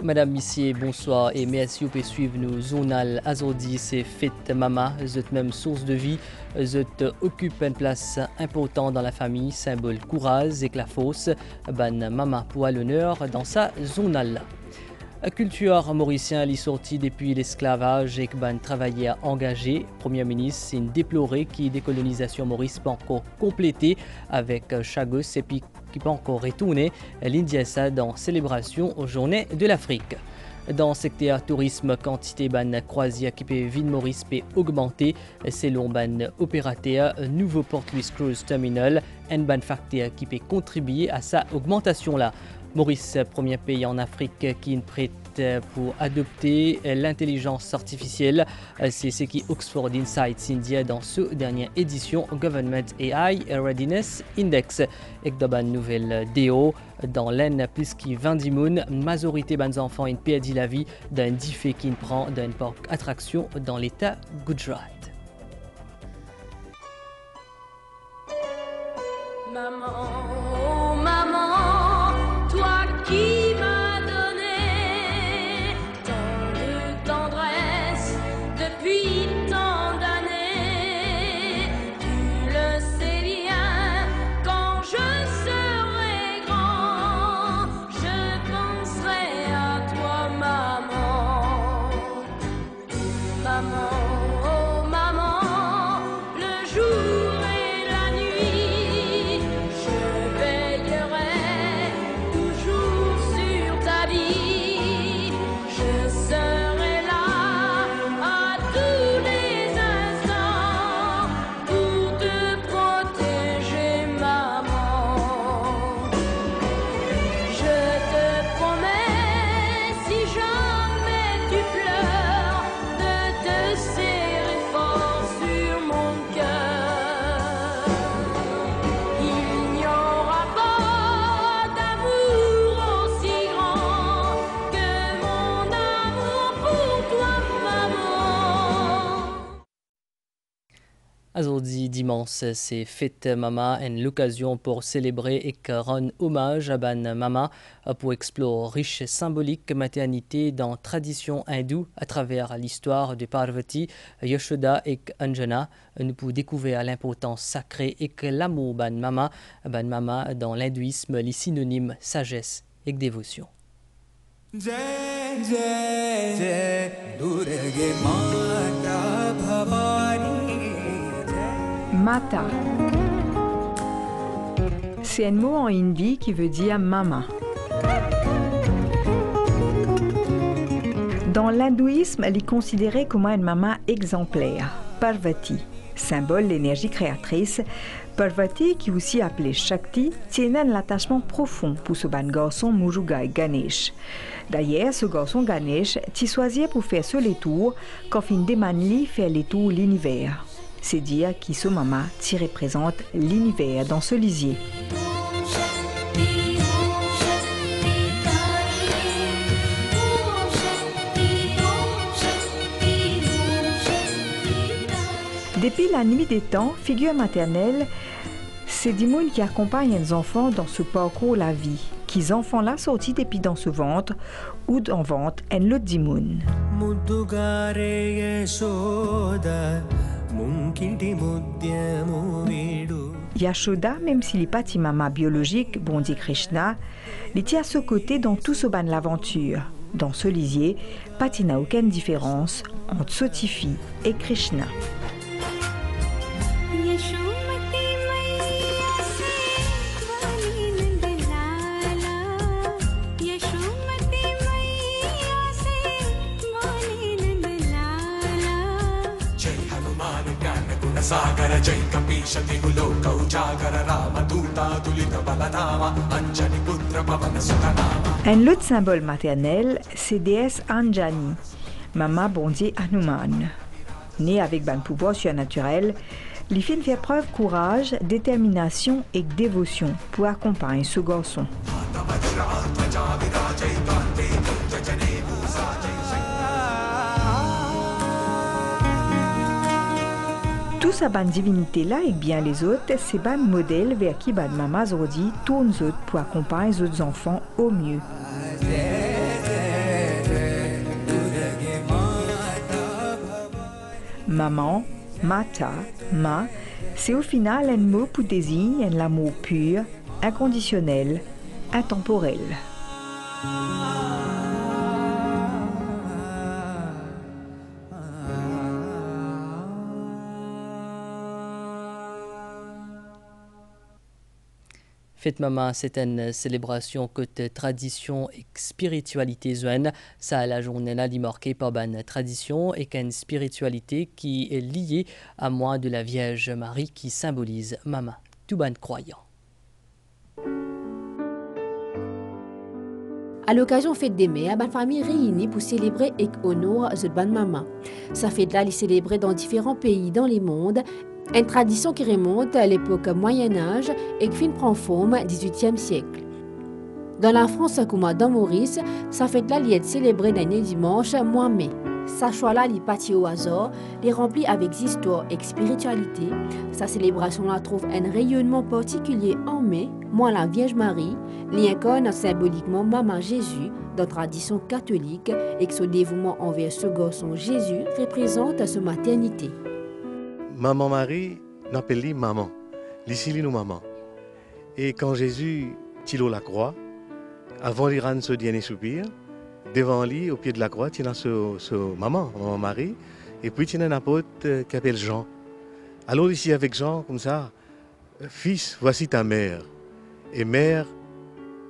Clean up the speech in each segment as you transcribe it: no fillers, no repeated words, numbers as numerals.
Madame, Monsieur, bonsoir et merci pour suivre nos journal aujourd'hui. C'est Fête Mama, cette même source de vie, cette occupe une place importante dans la famille, symbole courage et que la force. Ban Mama pour l'honneur dans sa journal. La culture mauricienne est sortie depuis l'esclavage et que ban travailleur engagé. Premier ministre, c'est une déploré qui décolonisation Maurice pas encore complétée avec Chagos et puis qui peut encore retourner l'India dans célébration aux Journées de l'Afrique. Dans le secteur tourisme, quantité ban croisière qui peut Ville Maurice peut augmenter selon ban opérateur nouveau Port Louis Cruise Terminal, un ban facteur qui peut contribuer à sa augmentation là. Maurice, premier pays en Afrique qui est prêt pour adopter l'intelligence artificielle. C'est ce qui Oxford Insights India dans cette dernière édition Government AI Readiness Index. Et dans une nouvelle DO, dans l'Aisne, plus que 20 moun, majorité des enfants ont perdu la vie d'un défi qui prend d'un parc attraction dans l'État Gujarat. Maman, oh maman, toi qui m'as donné tant de tendresse depuis tant d'années, tu le sais bien, quand je serai grand, je penserai à toi, maman. Maman, oh maman, le jour et la nuit, je veillerai toujours sur ta vie. Je serai là à tous les instants pour te protéger, maman. Je te promets, si jamais tu pleures, de te serrer fort sur mon cœur. Il n'y aura pas d'amour aussi grand que mon amour pour toi, maman. Aujourd'hui, dimanche, c'est Fête Mama, l'occasion pour célébrer et rendre hommage à Ban Mama pour explorer riche symbolique maternité dans la tradition hindoue à travers l'histoire de Parvati, Yashoda et Anjana. Nous pouvons découvrir l'importance sacrée et que l'amour Ban Mama dans l'hindouisme, les synonymes sagesse et dévotion. जय जय जय दुर्गे माता भवानी जय। Mata. C'est un mot en hindi qui veut dire maman. Dans l'hindouisme, elle est considérée comme une maman exemplaire, Parvati, symbole de l'énergie créatrice. Parvati, qui est aussi appelée Shakti, tient un attachement profond pour ce ban garçon Muruga et Ganesh. D'ailleurs, ce garçon Ganesh t'y choisi pour faire ce les tours quand fin démanli faire les tours l'univers. C'est dire qui ce maman t'y représente l'univers dans ce lisier. Depuis la nuit des temps, figure maternelle, c'est des gens qui accompagnent les enfants dans ce parcours la vie, qui les enfants-là sortis depuis dans ce ventre ou dans ventre un lot d'imoun. Yashoda, même s'il n'est pas ti maman biologique, bon dit Krishna, il tient à ce côté dans tout ce ban l'aventure. Dans ce lisier, pas n'a aucune différence entre Sotifi et Krishna. सागर जय कपीश तिगुलोक उजागर राम दूता तुलित बलधामा अंजनी पुत्र पवन सुतनामा. Un autre symbole maternel, c'est déesse Anjani, maman bondier Hanuman. Née avec un pouvoir surnaturel, les filles font preuve de courage, détermination et dévotion pour accompagner ce garçon. Tout sa bande divinité-là et bien les autres, c'est ban modèle vers qui ban maman Zodi tourne autres pour accompagner les autres enfants au mieux. maman, mata, ma, c'est au final un mot pour désigner l'amour pur, inconditionnel, intemporel. Fête Maman, c'est une célébration de tradition et spiritualité zouane. Ça, la journée là, marquée par une tradition et une spiritualité qui est liée à moi de la Vierge Marie qui symbolise Maman, tout ban croyant. À l'occasion fête des mères, la famille réunie pour célébrer et honorer cette bonne maman. Ça fête-là, est célébrée dans différents pays dans le monde. Une tradition qui remonte à l'époque Moyen-Âge et qui prend forme au XVIIIe siècle. Dans la France, comme dans Maurice, sa fête-là est célébrée l'année dimanche, mois mai. Sa choix-là est partie au hasard, est remplie avec histoire et spiritualité. Sa célébration-là trouve un rayonnement particulier en mai, mois la Vierge Marie, l'incarne symboliquement Maman Jésus dans la tradition catholique et que son dévouement envers ce garçon Jésus représente sa maternité. Maman Marie, nous appelons maman. Ici, nous maman. Et quand Jésus tilo la croix, avant de rendre ce dernier soupir, devant lui, au pied de la croix, il y a ce maman Marie, et puis il y a un apôtre qui s'appelle Jean. Alors ici avec Jean, comme ça, fils, voici ta mère, et mère,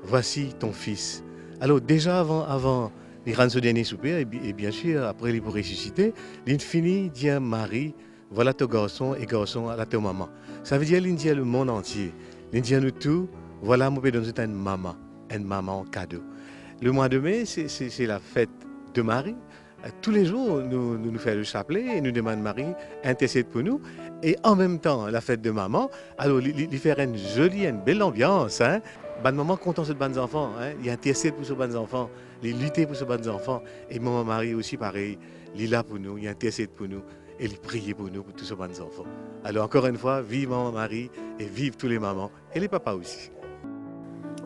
voici ton fils. Alors déjà avant de rendre ce dernier soupir, et bien sûr, après il pour ressusciter, il finit dire Marie, voilà ton garçon et garçon à la ta maman. Ça veut dire l'Indien le monde entier. L'Indien nous tout, voilà, moi, je donne une maman cadeau. Le mois de mai, c'est la fête de Marie. Tous les jours, nous faisons le chapelet et nous demandons Marie, intercède pour nous. Et en même temps, la fête de maman, alors, il fait une jolie, une belle ambiance. Hein? Bonne maman content de bonnes enfants. Hein? Il intercède pour ces bonnes enfants, il lutte pour ces bonnes enfants. Et maman Marie aussi, pareil, il est là pour nous, il intercède pour nous. Et il prie pour nous, pour tous ces bonnes enfants. Alors encore une fois, vive Maman Marie et vive tous les mamans et les papas aussi.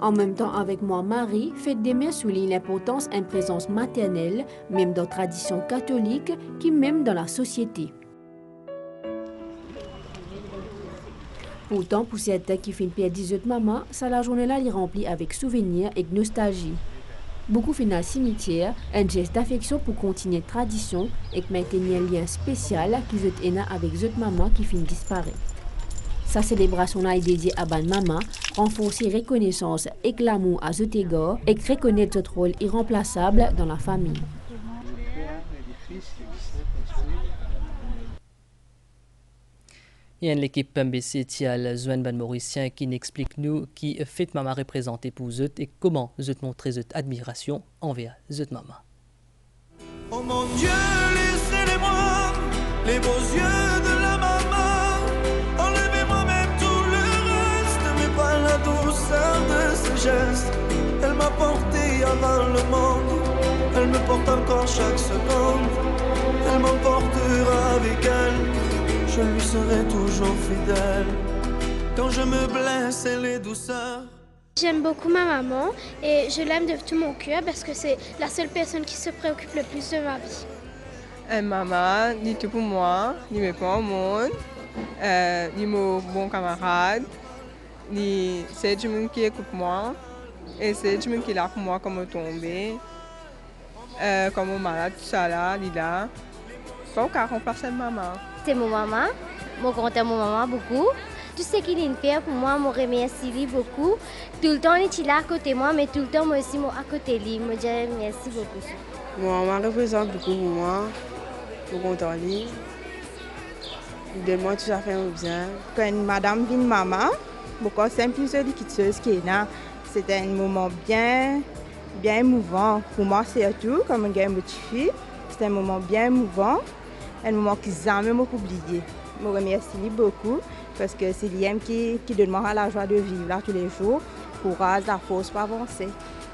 En même temps, avec moi, Marie, Fête des Mères souligne l'importance d'une présence maternelle, même dans la tradition catholique, qui même dans la société. Pourtant, pour certains qui font perdre 18 mamans, ça la journée-là est remplie avec souvenirs et nostalgie. Beaucoup finissent dans le cimetière, un geste d'affection pour continuer la tradition et maintenir un lien spécial qu'ils ont avec les autres mamans qui finissent disparaître. Sa célébration est dédiée à Ban Maman, renforcer reconnaissance et l'amour à cet égard et reconnaître notre rôle irremplaçable dans la famille. Et l'équipe MBC Tial Zouane Ban Mauricien qui n'explique nous qui fait maman représentée pour eux et comment eux montrer cette admiration envers eux maman. Oh mon Dieu, laissez-les-moi, les beaux yeux de la maman. Enlevez-moi même tout le reste, mais pas la douceur de ce geste. Elle m'a porté avant le monde, elle me porte encore chaque seconde. Elle m'emportera avec elle. Je lui serai toujours fidèle. Quand je me blesse, elle est douceur. J'aime beaucoup ma maman et je l'aime de tout mon cœur parce que c'est la seule personne qui se préoccupe le plus de ma vie. Maman, dit tout pour moi, il me prend au monde, il est mon bon camarade, c'est du monde qui écoute moi et c'est du monde qui est là pour moi quand je tombe, quand je suis malade, tout ça là, il est là. Pas qu'à remplacer maman. C'est mon maman, je compte mon maman beaucoup. Tout ce qu'il fait pour moi, je remercie beaucoup. Tout le temps, il est là à côté de moi, mais tout le temps, moi aussi, à côté de lui. Je dis merci beaucoup. Mon maman représente beaucoup pour moi. Je suis content de lui. De moi, tout ça fait bien. Quand madame vient maman, c'est un peu liquideuse qui est là. C'est un moment bien émouvant. Pour moi, c'est tout, comme une petite fille. C'est un moment bien émouvant. Un moment qu'ils n'ont jamais oublié. Je remercie beaucoup parce que c'est lui qui donne moi la joie de vivre là tous les jours, courage, la force pour avancer.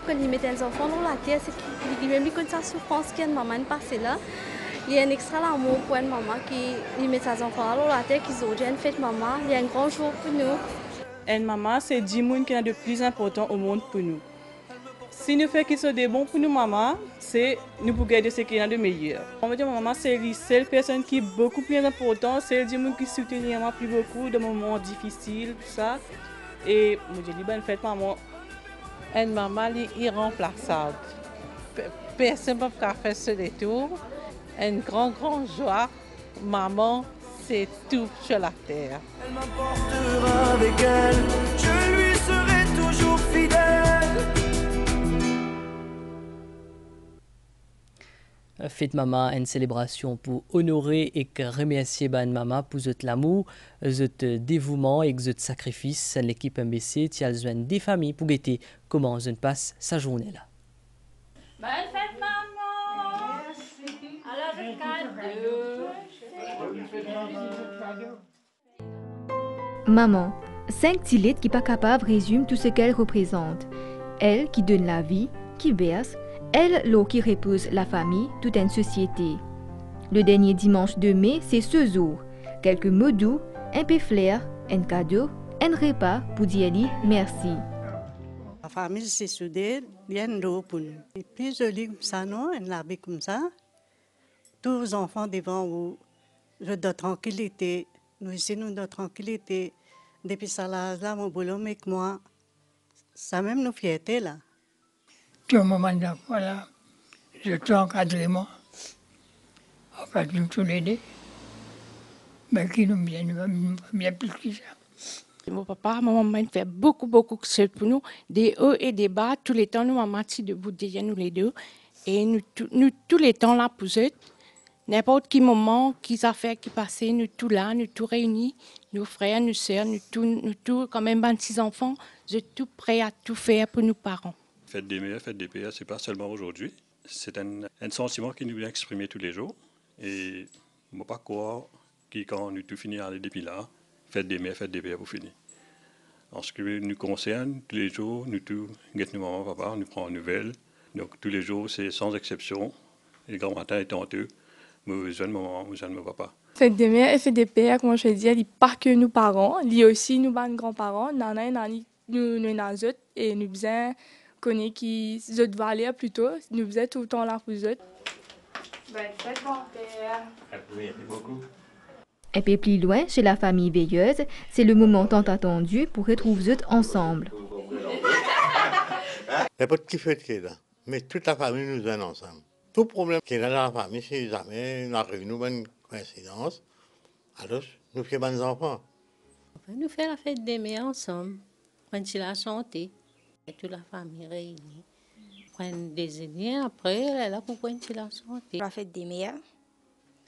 Quand il met les enfants dans la terre, c'est qu'il même comme sa souffrance qu'il y a une maman passée là. Il y a un extra l'amour pour une maman qui met ses enfants dans la terre, qu'ils ont déjà une fête maman. Il y a un grand jour pour nous. Une maman, c'est 10 personnes qui sont de plus important au monde pour nous. Si nous faisons quelque chose de bon pour nous, maman, c'est nous pour garder ce qu'il y a de meilleur. On va dire maman, c'est la seule personne qui est beaucoup plus importante, c'est elle qui soutient moi plus beaucoup de moments difficiles, tout ça. Et moi je dis bonne fête maman. Et maman est irremplaçable. Personne ne peut faire ce détour. Une grande joie. Maman, c'est tout sur la terre. Elle m'apportera avec elle, je lui serai toujours fidèle. Fête Maman, une célébration pour honorer et remercier ban Maman pour votre l'amour, votre dévouement et votre sacrifice. L'équipe MBC tient besoin des familles pour guetter comment on passe sa journée là. Bonne fête maman. Merci. Alors Maman, 5 tilettes qui pas capable résument tout ce qu'elle représente. Elle qui donne la vie, qui berce, elle l'eau qui repose la famille, toute une société. Le dernier dimanche de mai, c'est ce jour. Quelques mots doux, un peu flair, un cadeau, un repas pour dire merci. La famille s'est soudée, bien d'eau pour nous. Et plus joli comme ça, non, un habit comme ça. Tous les enfants devant vous, je de tranquillité. Nous ici, nous de tranquillité. Depuis ça, là, mon boulot avec moi, ça même nous fierté là. Tout le moment d'enfant là, je suis encadré moi. En fait, nous tous les deux. Mais qui nous bien plus que ça. Mon papa, ma maman fait beaucoup de choses pour nous, des hauts et des bas. Tous les temps, nous, maman, si debout derrière nous les deux. Et nous tous les temps là pour eux. N'importe quel moment, quelles affaires qui passaient, nous tous là, nous tous réunis, nos frères, nos sœurs, nous tous, quand même 26 enfants, je suis tout prêt à tout faire pour nos parents. Fête des mères, fête des pères, c'est pas seulement aujourd'hui. C'est un sentiment qui nous vient exprimer tous les jours. Et je ne sais pas quoi, quand nous tout finir depuis là, fête des mères, fête des pères pour finir. En ce qui nous concerne, tous les jours, nous tous, nos maman, papa, nous prenons nouvelles. Donc tous les jours, c'est sans exception. Les grands matins étant eux, nous besoin de maman, besoin de papa. Fête des mères et fête des pères, comme je dis, il n'y a pas que nos parents, il y a aussi nos grands-parents, nana et nani, nous autres, et nous besoin connaître qui autres valeurs plutôt, nous besoin tout le temps là pour eux. Bonne fête grand-père. Merci beaucoup. Un peu plus loin, chez la famille veilleuse, c'est le moment tant attendu pour retrouver eux ensemble. Il n'y a pas de qui fait qui est là, mais toute la famille nous est ensemble. Tout problème qui est dans la famille, si jamais nous arrivons à une coïncidence, alors nous faisons des enfants. Nous faisons la fête des mères ensemble, prendre la santé, et toute la famille réunie. Prendre déjeuner, après, elle est là pour prendre la santé. La fête des mères,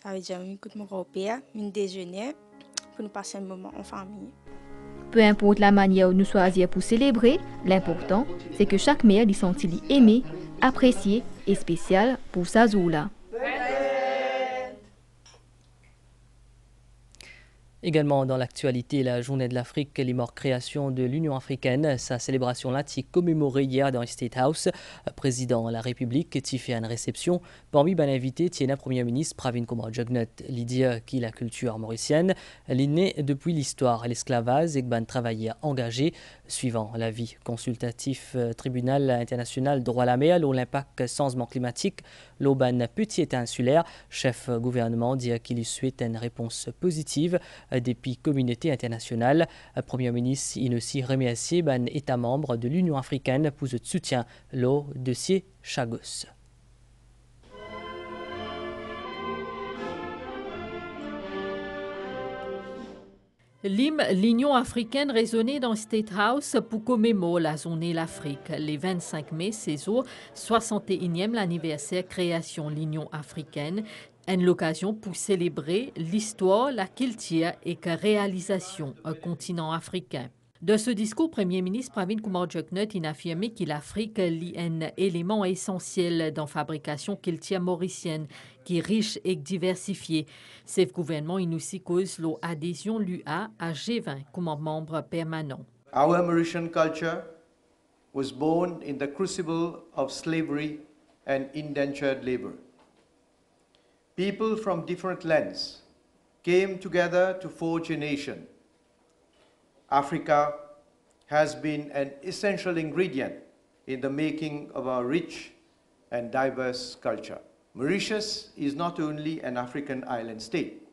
ça veut dire que mon grand-père, un déjeuner, pour nous passer un moment en famille. Peu importe la manière où nous choisir pour célébrer, l'important, c'est que chaque mère lui sente aimée, appréciée et spéciale pour sa jour-là. Également dans l'actualité, la journée de l'Afrique, les morts création de l'Union africaine. Sa célébration là, qui commémorée hier dans le State House. Président de la République qui fait une réception. Parmi les invités, Tiena Premier ministre Pravin Kumar Jugnauth, l'idée qui la culture mauricienne, l'est depuis l'histoire, l'esclavage et ban travailleurs engagés. Suivant l'avis consultatif tribunal international droit à la mer, l'impact changement climatique, l'auban petit état insulaire, chef gouvernement dit qu'il souhaite une réponse positive depuis communauté internationale. Premier ministre il aussi remercié les États membres de l'Union africaine pour ce soutien au dossier Chagos. L'Union africaine résonnait dans State House pour commémorer la journée de l'Afrique. Le 25 mai, c'est au 61e anniversaire création de l'Union africaine. Une occasion pour célébrer l'histoire, la culture et la réalisation du continent africain. De ce discours, Premier ministre Pravin Kumar Jugnauth a affirmé que l'Afrique est un élément essentiel dans la fabrication culture mauricienne, qui est riche et diversifiée. Ce gouvernement a aussi cause l'adhésion l'UA à G20 comme membre permanent. Our Mauritian culture was born in the crucible of slavery and indentured labor. People from different lands came together to forge a nation. Africa has been an essential ingredient in the making of our rich and diverse culture. Mauritius is not only an African island state,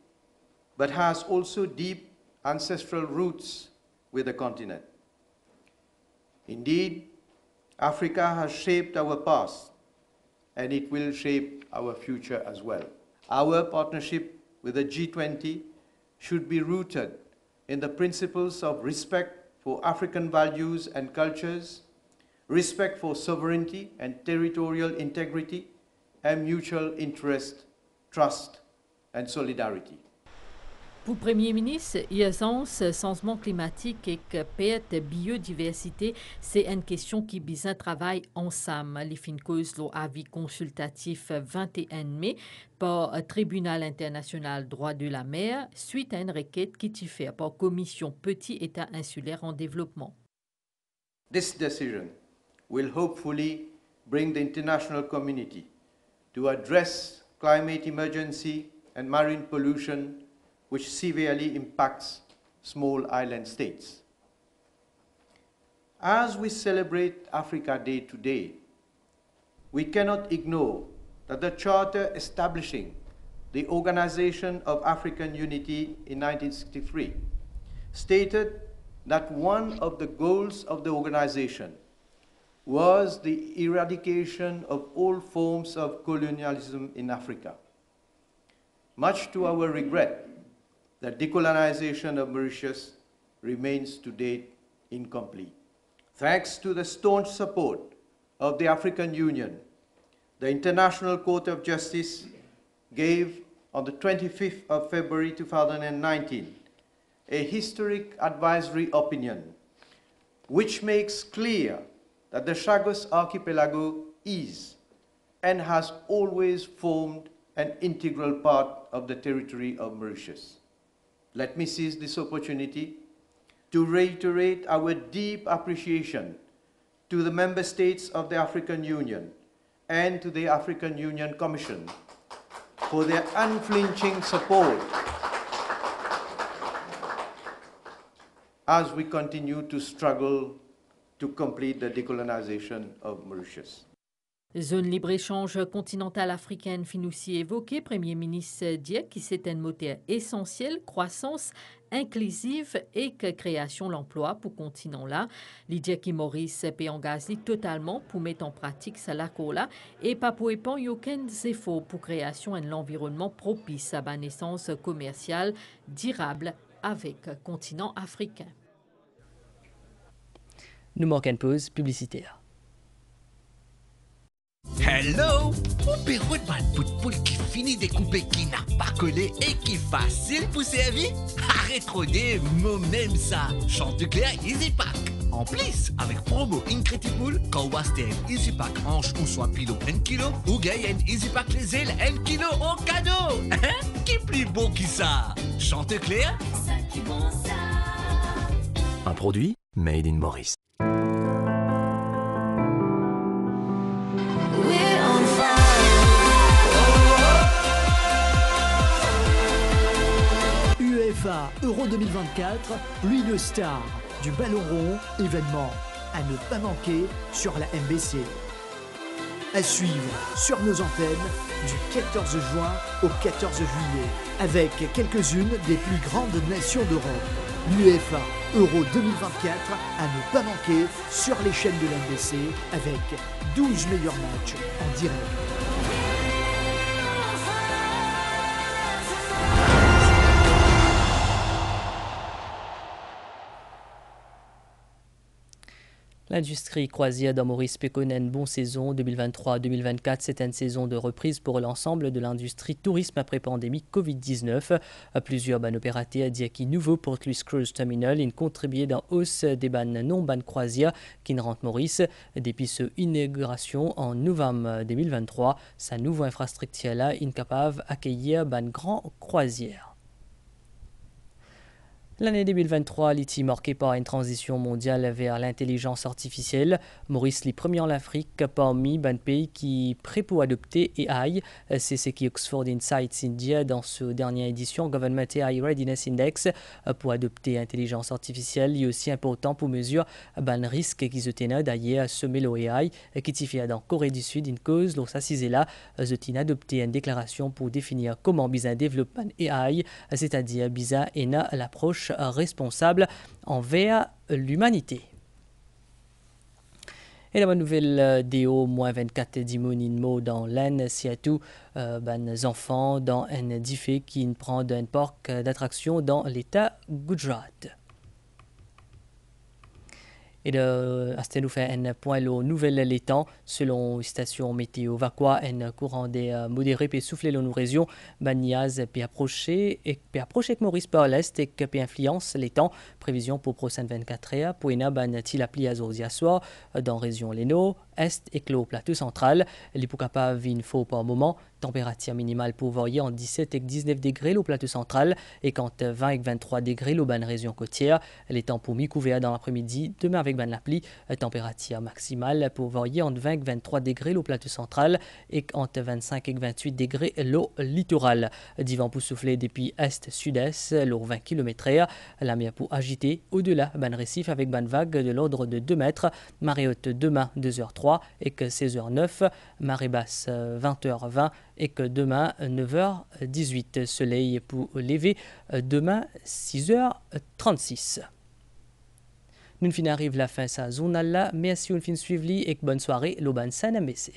but has also deep ancestral roots with the continent. Indeed, Africa has shaped our past, and it will shape our future as well. Our partnership with the G20 should be rooted in the principles of respect for African values and cultures, respect for sovereignty and territorial integrity, and mutual interest, trust, and solidarity. Pour Premier ministre, l'urgence changement climatique et perte biodiversité, c'est une question qui besoin travail ensemble. Les fins cause l'avis consultatif 21 mai par le Tribunal international droit de la mer suite à une requête qui est faite par Commission Petit État insulaire en développement. This decision will hopefully bring the international community to address climate emergency and marine pollution which severely impacts small island states. As we celebrate Africa Day today, we cannot ignore that the charter establishing the Organization of African Unity in 1963 stated that one of the goals of the organization was the eradication of all forms of colonialism in Africa. Much to our regret, the decolonization of Mauritius remains to date incomplete. Thanks to the staunch support of the African Union, the International Court of Justice gave on the 25th of February 2019 a historic advisory opinion which makes clear that the Chagos Archipelago is and has always formed an integral part of the territory of Mauritius. Let me seize this opportunity to reiterate our deep appreciation to the member states of the African Union and to the African Union Commission for their unflinching support as we continue to struggle to complete the decolonization of Mauritius. Zone libre-échange continentale africaine fin aussi évoquée, Premier ministre dit que c'est un moteur essentiel, croissance inclusive et création d'emplois pour le continent-là. Il dit que Maurice peut engager totalement pour mettre en pratique ce accord-là et pas pour répondre à aucun effort pour création d'un environnement propice à la naissance commerciale durable avec le continent africain. Nous manquons une pause publicitaire. Hello! Ou perro de mal poule qui finit découper, qui n'a pas collé et qui facile pour servir? Arrête trop moi-même ça! Chante clair Easy Pack! En plus, avec promo Incredible, quand vous achetez un Easy Pack hanche ou soit pilot 1 kilo, ou gagne un Easy Pack les ailes 1 kilo au cadeau! Qui plus beau que ça? Chante clair? Ça qui bon ça! Un produit made in Maurice. UEFA Euro 2024, lui le star du ballon rond, événement à ne pas manquer sur la MBC. À suivre sur nos antennes du 14 juin au 14 juillet, avec quelques-unes des plus grandes nations d'Europe. L'UEFA Euro 2024 à ne pas manquer sur les chaînes de la MBC avec 12 meilleurs matchs en direct. L'industrie croisière dans Maurice peut connaître une bonne saison 2023-2024. C'est une saison de reprise pour l'ensemble de l'industrie tourisme après pandémie Covid-19. Plusieurs opérateurs disent qu'il nouveau Port Louis Cruise Terminal une contribué dans hausse des non-ban croisières qui ne rentrent Maurice. Depuis son inauguration en novembre 2023, sa nouvelle infrastructure là est capable d'accueillir ban grand croisière. L'année 2023 est marquée par une transition mondiale vers l'intelligence artificielle. Maurice est premier en Afrique parmi les pays qui prêts pour adopter AI. C'est ce qui Oxford Insights India dans sa dernière édition Government AI Readiness Index pour adopter l'intelligence artificielle. Il est aussi important pour mesurer les risques qui se tiennent d'ailleurs à semer l'AI qui s'y fait dans Corée du Sud une cause. L'on s'assise là, se adopté une déclaration pour définir comment bien développer AI, c'est-à-dire bien et l'approche responsable envers l'humanité. Et la bonne nouvelle DO, moins 24 dimoninmo dans l'Aisne, c'est tout les enfants dans un diffé qui prend un parc d'attractions dans l'État Gujarat. Et à ce nous fait un point aux nouvelles temps selon station météo Vaqua un courant des modérés peut souffler dans nos régions Baniaz peut approcher avec Maurice par l'est et peut influence les temps prévision pour prochaine 24 heures pour une ban-t-il appli à Zordia soir dans région Leno est et clos plateau central les pour capable une fois par moment température minimale pour varier en 17 et 19 degrés au plateau central et quand 20 et 23 degrés au ban région côtière les temps pour mi-couvert dans l'après-midi demain avec ban l'appli température maximale pour varier entre 20 et 23 degrés au plateau central et entre 25 et 28 degrés l'eau littoral divan pour souffler depuis est-sud-est l'eau 20 km/h la mer pour agiter au-delà ban récif avec ban vague de l'ordre de 2 mètres marée haute demain 2h03 et que 16h09 marée basse 20h20 et que demain 9h18 soleil pour lever demain 6h36. Nous fin arrive la fin de sa zone là merci une fin suivie et bonne soirée l'Oban San MBC.